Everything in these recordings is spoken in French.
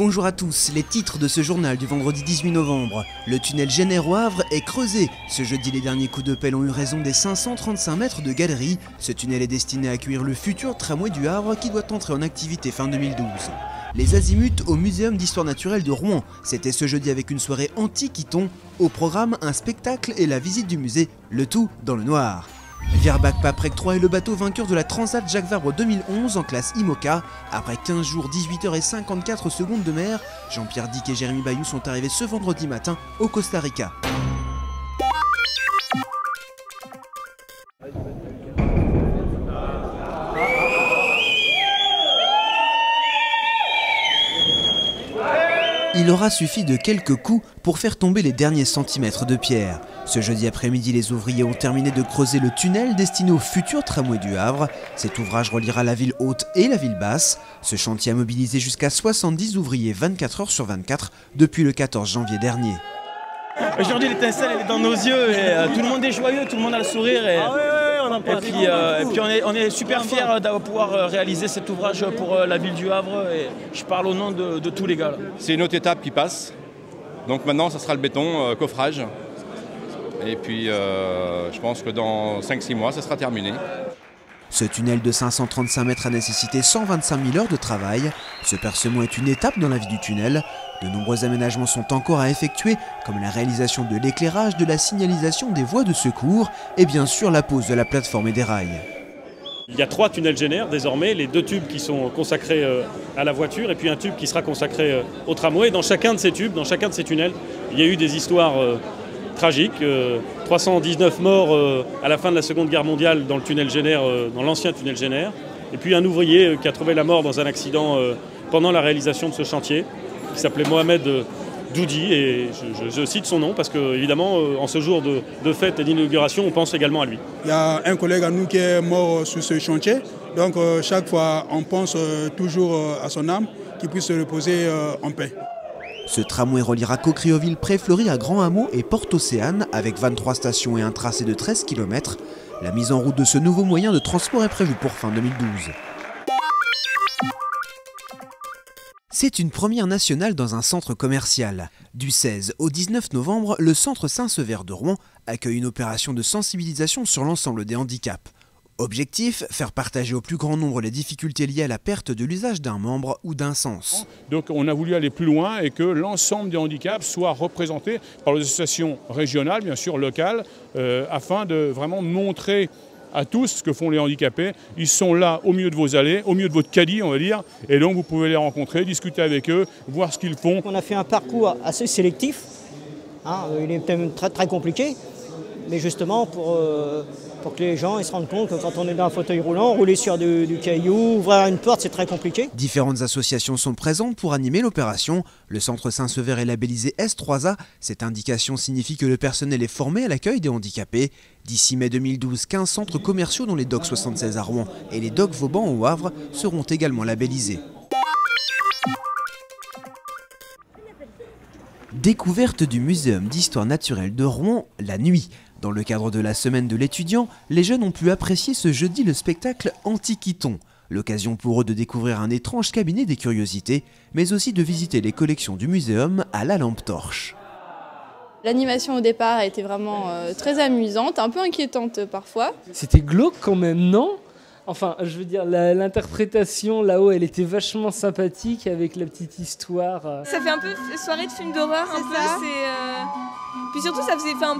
Bonjour à tous, les titres de ce journal du vendredi 18 novembre. Le tunnel Génère au Havre est creusé. Ce jeudi, les derniers coups de pelle ont eu raison des 535 mètres de galerie. Ce tunnel est destiné à accueillir le futur tramway du Havre qui doit entrer en activité fin 2012. Les azimuts au Muséum d'Histoire Naturelle de Rouen. C'était ce jeudi avec une soirée anti-Quiton. Au programme, un spectacle et la visite du musée, le tout dans le noir. Virbac-Paprec 3 est le bateau vainqueur de la Transat Jacques Vabre 2011 en classe IMOCA. Après 15 jours, 18h54 de mer, Jean-Pierre Dick et Jérémy Bayou sont arrivés ce vendredi matin au Costa Rica. Il aura suffi de quelques coups pour faire tomber les derniers centimètres de pierre. Ce jeudi après-midi, les ouvriers ont terminé de creuser le tunnel destiné au futur tramway du Havre. Cet ouvrage reliera la ville haute et la ville basse. Ce chantier a mobilisé jusqu'à 70 ouvriers 24 heures sur 24 depuis le 14 janvier dernier. Aujourd'hui, l'étincelle elle est dans nos yeux et tout le monde est joyeux, tout le monde a le sourire. Et puis on est super fiers d'avoir pouvoir réaliser cet ouvrage pour la ville du Havre et je parle au nom de tous les gars. C'est une autre étape qui passe, donc maintenant ça sera le béton, coffrage, et puis je pense que dans 5-6 mois ça sera terminé. Ce tunnel de 535 mètres a nécessité 125 000 heures de travail. Ce percement est une étape dans la vie du tunnel. De nombreux aménagements sont encore à effectuer, comme la réalisation de l'éclairage, de la signalisation des voies de secours et bien sûr la pose de la plateforme et des rails. Il y a 3 tunnels Génère désormais, les 2 tubes qui sont consacrés à la voiture et puis un tube qui sera consacré au tramway. Dans chacun de ces tubes, dans chacun de ces tunnels, il y a eu des histoires tragiques. 319 morts à la fin de la Seconde Guerre mondiale dans le tunnel Génère, dans l'ancien tunnel Génère. Et puis un ouvrier qui a trouvé la mort dans un accident pendant la réalisation de ce chantier, qui s'appelait Mohamed Doudi, et je cite son nom parce qu'évidemment, en ce jour de fête et d'inauguration, on pense également à lui. Il y a un collègue à nous qui est mort sur ce chantier, donc chaque fois on pense toujours à son âme, qu'il puisse se reposer en paix. Ce tramway reliera Cocrioville, Pré-Fleury à Grand Hameau et Porte-Océane avec 23 stations et un tracé de 13 km. La mise en route de ce nouveau moyen de transport est prévue pour fin 2012. C'est une première nationale dans un centre commercial. Du 16 au 19 novembre, le centre Saint-Sever de Rouen accueille une opération de sensibilisation sur l'ensemble des handicaps. Objectif, faire partager au plus grand nombre les difficultés liées à la perte de l'usage d'un membre ou d'un sens. Donc on a voulu aller plus loin et que l'ensemble des handicaps soit représenté par les associations régionales, bien sûr locales, afin de vraiment montrer à tous ce que font les handicapés. Ils sont là au milieu de vos allées, au milieu de votre caddie, on va dire, et donc vous pouvez les rencontrer, discuter avec eux, voir ce qu'ils font. On a fait un parcours assez sélectif, il est même très compliqué, mais justement pour que les gens ils se rendent compte que quand on est dans un fauteuil roulant, rouler sur du caillou, ouvrir une porte, c'est très compliqué. Différentes associations sont présentes pour animer l'opération. Le centre Saint-Sever est labellisé S3A. Cette indication signifie que le personnel est formé à l'accueil des handicapés. D'ici mai 2012, 15 centres commerciaux dont les Docks 76 à Rouen et les Docks Vauban au Havre seront également labellisés. Découverte du Muséum d'Histoire Naturelle de Rouen la nuit. Dans le cadre de la semaine de l'étudiant, les jeunes ont pu apprécier ce jeudi le spectacle Anti-Quiton. L'occasion pour eux de découvrir un étrange cabinet des curiosités, mais aussi de visiter les collections du muséum à la lampe torche. L'animation au départ a été vraiment très amusante, un peu inquiétante parfois. C'était glauque quand même, non ? Enfin, je veux dire, l'interprétation là-haut, elle était vachement sympathique avec la petite histoire. Ça fait un peu soirée de film d'horreur, un peu. Puis surtout,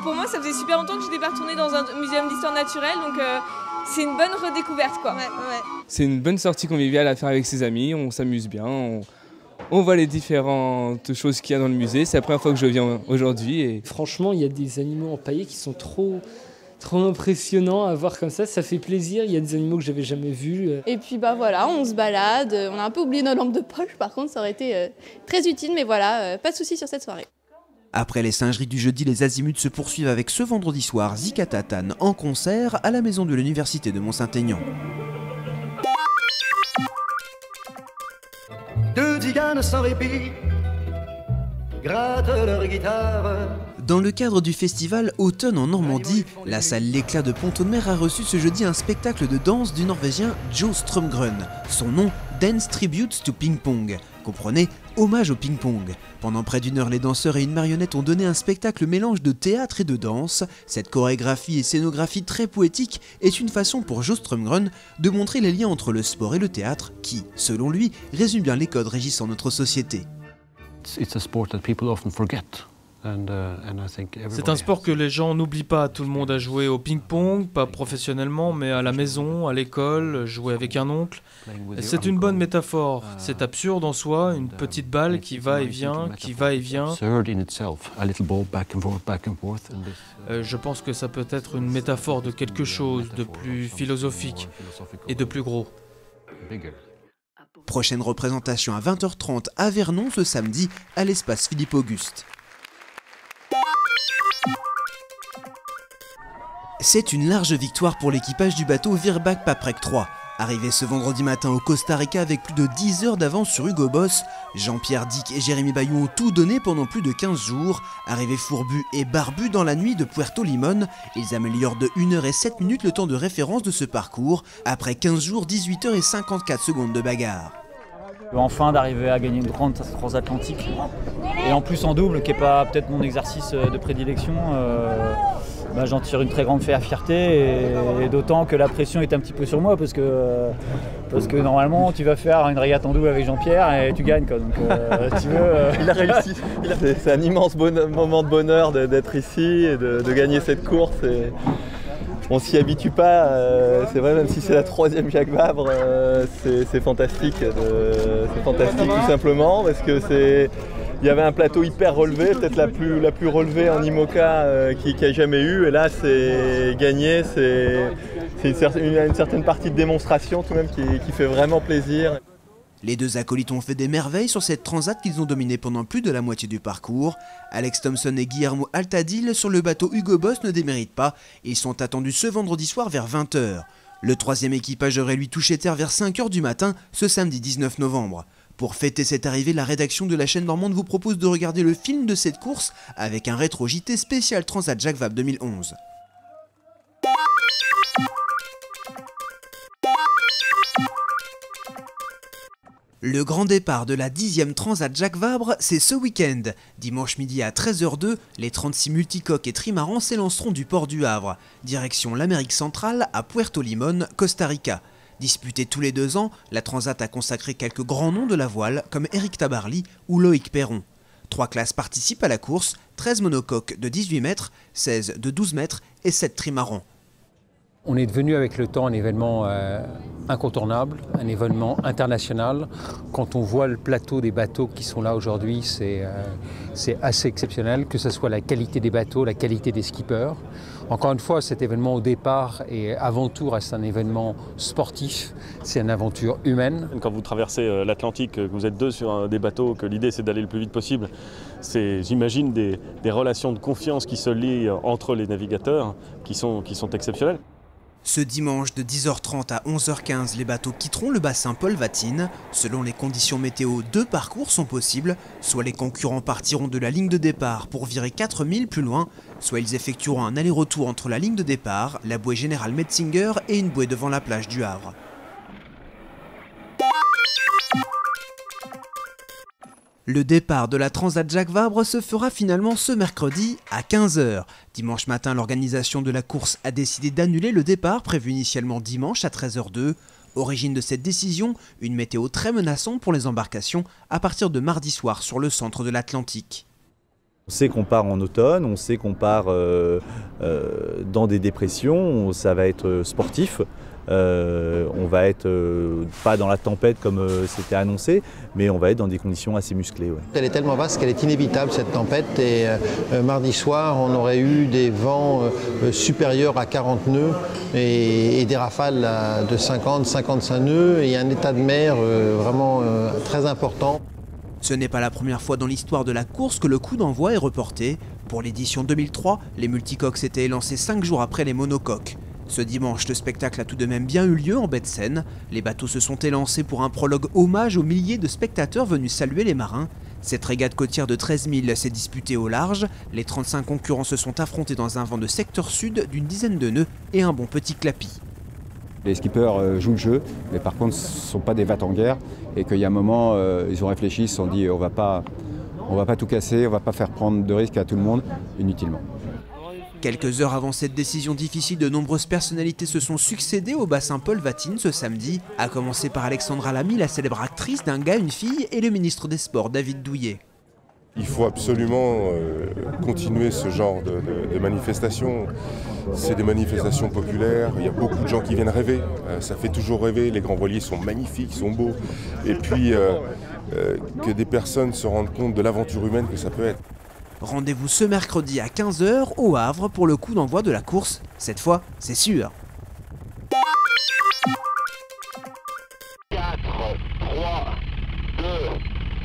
pour moi, ça faisait super longtemps que je n'étais pas retournée dans un muséum d'histoire naturelle, donc c'est une bonne redécouverte, quoi. Ouais. C'est une bonne sortie conviviale à faire avec ses amis, on s'amuse bien, on voit les différentes choses qu'il y a dans le musée. C'est la première fois que je viens aujourd'hui. Et... Franchement, il y a des animaux empaillés qui sont trop impressionnant à voir comme ça fait plaisir, il y a des animaux que j'avais jamais vus. Et puis voilà, on se balade, on a un peu oublié nos lampes de poche, par contre ça aurait été très utile, mais voilà, pas de soucis sur cette soirée. Après les singeries du jeudi, les azimuts se poursuivent avec ce vendredi soir Zikatatan en concert à la maison de l'université de Mont-Saint-Aignan. Deux tziganes sans répit grattent leur guitare. Dans le cadre du festival Automne en Normandie, la salle L'Éclat de Pont-de-Mer a reçu ce jeudi un spectacle de danse du Norvégien Joe Strømgren. Son nom, Dance Tributes to Ping Pong. Comprenez hommage au ping-pong. Pendant près d'une heure, les danseurs et une marionnette ont donné un spectacle mélange de théâtre et de danse. Cette chorégraphie et scénographie très poétique est une façon pour Joe Strömgren de montrer les liens entre le sport et le théâtre qui, selon lui, résume bien les codes régissant notre société. It's a sport that people often forget. C'est un sport que les gens n'oublient pas. Tout le monde a joué au ping-pong, pas professionnellement, mais à la maison, à l'école, jouer avec un oncle. C'est une bonne métaphore. C'est absurde en soi, une petite balle qui va et vient, qui va et vient. Je pense que ça peut être une métaphore de quelque chose de plus philosophique et de plus gros. Prochaine représentation à 20h30 à Vernon ce samedi à l'espace Philippe-Auguste. C'est une large victoire pour l'équipage du bateau Virbac Paprec 3. Arrivé ce vendredi matin au Costa Rica avec plus de 10 heures d'avance sur Hugo Boss, Jean-Pierre Dick et Jérémy Bayou ont tout donné pendant plus de 15 jours. Arrivés fourbus et barbus dans la nuit de Puerto Limón, ils améliorent de 1 h et 7 minutes le temps de référence de ce parcours, après 15 jours, 18 h et 54 secondes de bagarre. Enfin d'arriver à gagner une grande transatlantique, et en plus en double, qui n'est pas peut-être mon exercice de prédilection, j'en tire une très grande fierté, et d'autant que la pression est un petit peu sur moi, parce que normalement tu vas faire une régate en double avec Jean-Pierre et tu gagnes, quoi. Donc tu veux, il a réussi. C'est un immense moment de bonheur d'être ici et de gagner cette course. On s'y habitue pas, c'est vrai, même si c'est la 3e Jacques Vabre, c'est fantastique. C'est fantastique tout simplement, parce que il y avait un plateau hyper relevé, peut-être la plus relevée en IMOCA qu'il y a jamais eu, et là c'est gagné, c'est une certaine partie de démonstration tout de même qui fait vraiment plaisir. Les deux acolytes ont fait des merveilles sur cette transat qu'ils ont dominée pendant plus de la moitié du parcours. Alex Thompson et Guillermo Altadil sur le bateau Hugo Boss ne déméritent pas et ils sont attendus ce vendredi soir vers 20 h. Le 3e équipage aurait lui touché terre vers 5 h du matin ce samedi 19 novembre. Pour fêter cette arrivée, la rédaction de la chaîne normande vous propose de regarder le film de cette course avec un rétro JT spécial Transat Jacques Vabre 2011. Le grand départ de la 10e Transat Jacques Vabre, c'est ce week-end. Dimanche midi à 13 h 02, les 36 multicoques et trimarans s'élanceront du port du Havre, direction l'Amérique centrale à Puerto Limón, Costa Rica. Disputée tous les 2 ans, la Transat a consacré quelques grands noms de la voile comme Éric Tabarly ou Loïc Perron. 3 classes participent à la course, 13 monocoques de 18 mètres, 16 de 12 mètres et 7 trimarans. On est devenu avec le temps un événement incontournable, un événement international. Quand on voit le plateau des bateaux qui sont là aujourd'hui, c'est assez exceptionnel, que ce soit la qualité des bateaux, la qualité des skippers. Encore une fois, cet événement au départ et avant tout reste un événement sportif, c'est une aventure humaine. Quand vous traversez l'Atlantique, que vous êtes 2 sur des bateaux, que l'idée c'est d'aller le plus vite possible, c'est, j'imagine, des relations de confiance qui se lient entre les navigateurs qui sont exceptionnelles. Ce dimanche de 10h30 à 11h15, les bateaux quitteront le bassin Paul Vatine. Selon les conditions météo, 2 parcours sont possibles. Soit les concurrents partiront de la ligne de départ pour virer 4000 plus loin, soit ils effectueront un aller-retour entre la ligne de départ, la bouée Général Metzinger et une bouée devant la plage du Havre. Le départ de la Transat Jacques Vabre se fera finalement ce mercredi à 15 h. Dimanche matin, l'organisation de la course a décidé d'annuler le départ prévu initialement dimanche à 13 h 02. Origine de cette décision, une météo très menaçante pour les embarcations à partir de mardi soir sur le centre de l'Atlantique. On sait qu'on part en automne, on sait qu'on part dans des dépressions, ça va être sportif. On va être pas dans la tempête comme c'était annoncé, mais on va être dans des conditions assez musclées. Ouais. Elle est tellement vaste qu'elle est inévitable cette tempête, et mardi soir on aurait eu des vents supérieurs à 40 nœuds et des rafales de 50-55 nœuds et un état de mer vraiment très important. Ce n'est pas la première fois dans l'histoire de la course que le coup d'envoi est reporté. Pour l'édition 2003, les multicoques s'étaient élancés 5 jours après les monocoques. Ce dimanche, le spectacle a tout de même bien eu lieu en baie de Seine. Les bateaux se sont élancés pour un prologue hommage aux milliers de spectateurs venus saluer les marins. Cette régate côtière de 13 000 s'est disputée au large. Les 35 concurrents se sont affrontés dans un vent de secteur sud d'une dizaine de nœuds et un bon petit clapis. Les skippers jouent le jeu, mais par contre ce ne sont pas des va-t-en-guerre et qu'il y a un moment, ils ont réfléchi, ils se sont dit on va pas tout casser, on va pas faire prendre de risques à tout le monde inutilement. Quelques heures avant cette décision difficile, de nombreuses personnalités se sont succédées au bassin Paul Vatine ce samedi, à commencer par Alexandra Lamy, la célèbre actrice d'Un gars, une fille, et le ministre des Sports, David Douillet. Il faut absolument continuer ce genre de manifestations. C'est des manifestations populaires, il y a beaucoup de gens qui viennent rêver. Ça fait toujours rêver, les grands voiliers sont magnifiques, sont beaux. Et puis que des personnes se rendent compte de l'aventure humaine que ça peut être. Rendez-vous ce mercredi à 15 h au Havre pour le coup d'envoi de la course. Cette fois, c'est sûr. 4, 3, 2,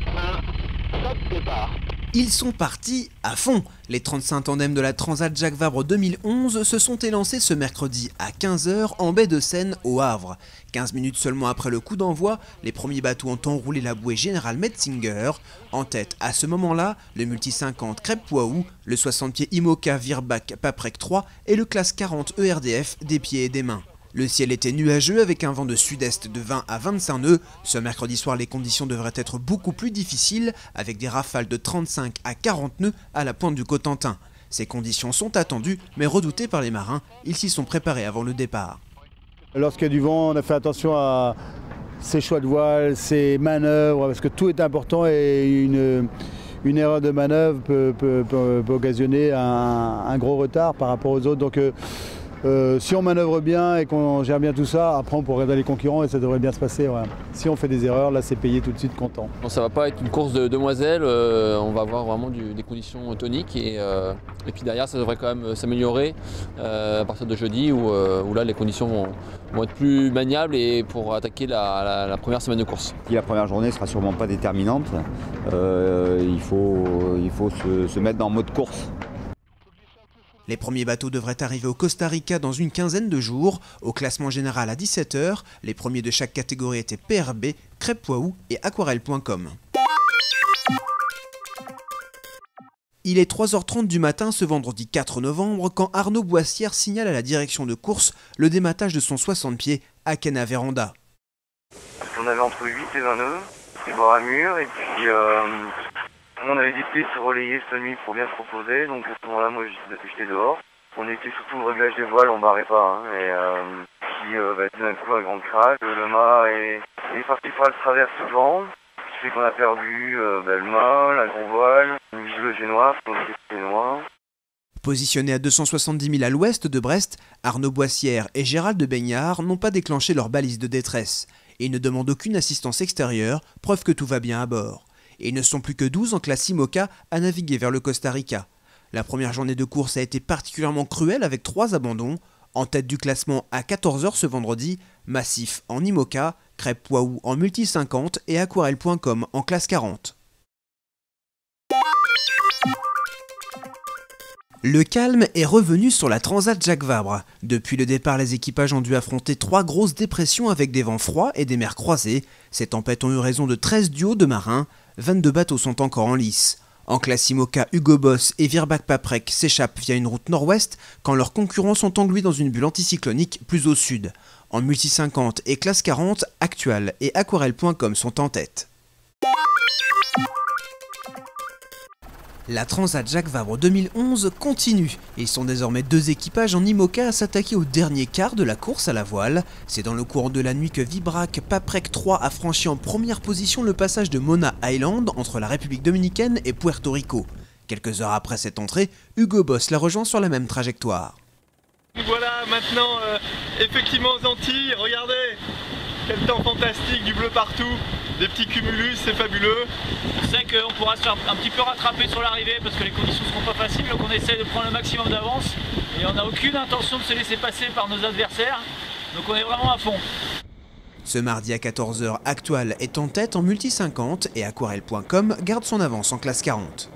1, top départ. Ils sont partis à fond. Les 35 tandems de la Transat Jacques Vabre 2011 se sont élancés ce mercredi à 15 h en baie de Seine au Havre. 15 minutes seulement après le coup d'envoi, les premiers bateaux ont enroulé la bouée Général Metzinger. En tête à ce moment-là, le Multi 50 Crêpe Poiou, le 60 pieds Imoca Virbac Paprec 3 et le classe 40 ERDF des pieds et des mains. Le ciel était nuageux avec un vent de sud-est de 20 à 25 nœuds. Ce mercredi soir, les conditions devraient être beaucoup plus difficiles avec des rafales de 35 à 40 nœuds à la pointe du Cotentin. Ces conditions sont attendues mais redoutées par les marins. Ils s'y sont préparés avant le départ. Lorsqu'il y a du vent, on a fait attention à ses choix de voile, ses manœuvres, parce que tout est important et une erreur de manœuvre peut occasionner un gros retard par rapport aux autres. Donc, si on manœuvre bien et qu'on gère bien tout ça, après on pourrait regarder les concurrents et ça devrait bien se passer. Ouais. Si on fait des erreurs, là c'est payé tout de suite content. Bon, ça va pas être une course de demoiselles, on va avoir vraiment des conditions toniques et puis derrière ça devrait quand même s'améliorer à partir de jeudi où là les conditions vont être plus maniables et pour attaquer la première semaine de course. La première journée ne sera sûrement pas déterminante, il faut se mettre dans le mode course. Les premiers bateaux devraient arriver au Costa Rica dans une quinzaine de jours. Au classement général à 17 h, les premiers de chaque catégorie étaient PRB, Crêpe Poiou et Aquarelle.com. Il est 3 h 30 du matin ce vendredi 4 novembre quand Arnaud Boissière signale à la direction de course le dématage de son 60 pieds à Cana-Véranda. On avait entre 8 et 20 nœuds, c'est bord à mur et puis on avait des pistes relayées cette nuit pour bien se reposer, donc à ce moment-là, moi j'étais dehors. On était surtout au réglage des voiles, on barrait pas, et puis d'un coup un grand crash, le mât est parti par le travers sous le vent, ce qui fait qu'on a perdu le mât, la grand voile, le génois, donc le génois. Positionnés à 270 000 à l'ouest de Brest, Arnaud Boissière et Gérald de Baignard n'ont pas déclenché leur balise de détresse. Ils ne demandent aucune assistance extérieure, preuve que tout va bien à bord. Et ils ne sont plus que 12 en classe Imoca à naviguer vers le Costa Rica. La première journée de course a été particulièrement cruelle avec 3 abandons. En tête du classement à 14 h ce vendredi, Massif en Imoca, Crêpe Poiou en Multi 50 et Aquarelle.com en classe 40. Le calme est revenu sur la Transat Jacques Vabre. Depuis le départ, les équipages ont dû affronter 3 grosses dépressions avec des vents froids et des mers croisées. Ces tempêtes ont eu raison de 13 duos de marins. 22 bateaux sont encore en lice. En classe Imoca, Hugo Boss et Virbac Paprec s'échappent via une route nord-ouest quand leurs concurrents sont englués dans une bulle anticyclonique plus au sud. En Multi 50 et classe 40, Actual et Aquarelle.com sont en tête. La Transat Jacques Vabre 2011 continue. Ils sont désormais 2 équipages en Imoca à s'attaquer au dernier quart de la course à la voile. C'est dans le courant de la nuit que Vibrac Paprec 3 a franchi en première position le passage de Mona Island entre la République Dominicaine et Puerto Rico. Quelques heures après cette entrée, Hugo Boss la rejoint sur la même trajectoire. Voilà maintenant effectivement aux Antilles, regardez quel temps fantastique, du bleu partout, des petits cumulus, c'est fabuleux. On sait qu'on pourra se faire un petit peu rattraper sur l'arrivée parce que les conditions ne seront pas faciles, donc on essaie de prendre le maximum d'avance et on n'a aucune intention de se laisser passer par nos adversaires, donc on est vraiment à fond. Ce mardi à 14 h, Actual est en tête en Multi 50 et Aquarelle.com garde son avance en classe 40.